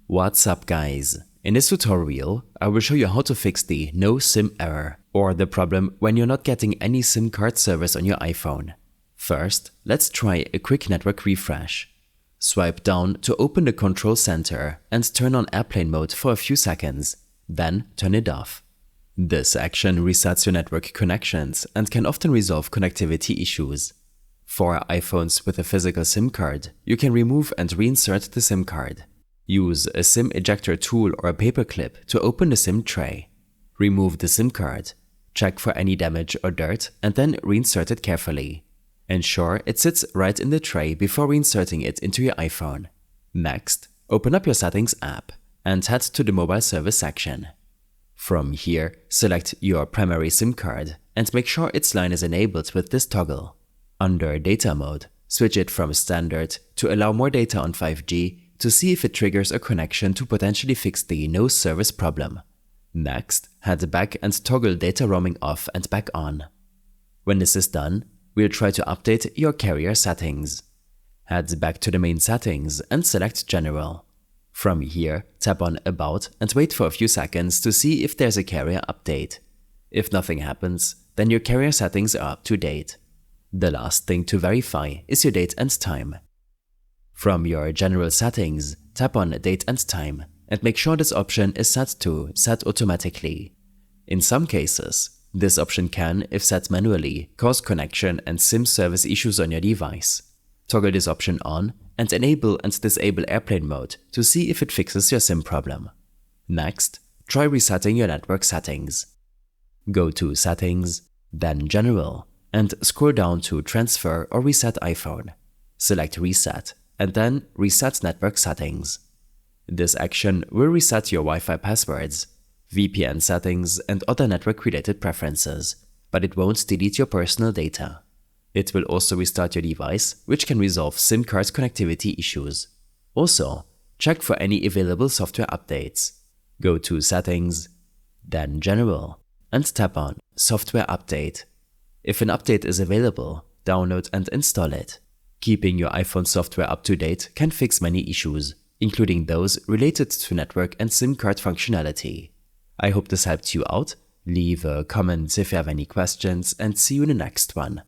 What's up guys? In this tutorial, I will show you how to fix the no SIM error, or the problem when you're not getting any SIM card service on your iPhone. First, let's try a quick network refresh. Swipe down to open the control center and turn on airplane mode for a few seconds, then turn it off. This action resets your network connections and can often resolve connectivity issues. For iPhones with a physical SIM card, you can remove and reinsert the SIM card. Use a SIM ejector tool or a paperclip to open the SIM tray. Remove the SIM card. Check for any damage or dirt and then reinsert it carefully. Ensure it sits right in the tray before reinserting it into your iPhone. Next, open up your Settings app and head to the Mobile Service section. From here, select your primary SIM card and make sure its line is enabled with this toggle. Under Data mode, switch it from Standard to allow more data on 5G to see if it triggers a connection to potentially fix the no service problem. Next, head back and toggle data roaming off and back on. When this is done, we'll try to update your carrier settings. Head back to the main settings and select General. From here, tap on About and wait for a few seconds to see if there's a carrier update. If nothing happens, then your carrier settings are up to date. The last thing to verify is your date and time. From your general settings, tap on Date and Time and make sure this option is set to Set Automatically. In some cases, this option can, if set manually, cause connection and SIM service issues on your device. Toggle this option on and enable and disable airplane mode to see if it fixes your SIM problem. Next, try resetting your network settings. Go to Settings, then General, and scroll down to Transfer or Reset iPhone. Select Reset, and then Reset Network Settings. This action will reset your Wi-Fi passwords, VPN settings, and other network-related preferences, but it won't delete your personal data. It will also restart your device, which can resolve SIM card connectivity issues. Also, check for any available software updates. Go to Settings, then General, and tap on Software Update. If an update is available, download and install it. Keeping your iPhone software up to date can fix many issues, including those related to network and SIM card functionality. I hope this helped you out. Leave a comment if you have any questions and see you in the next one.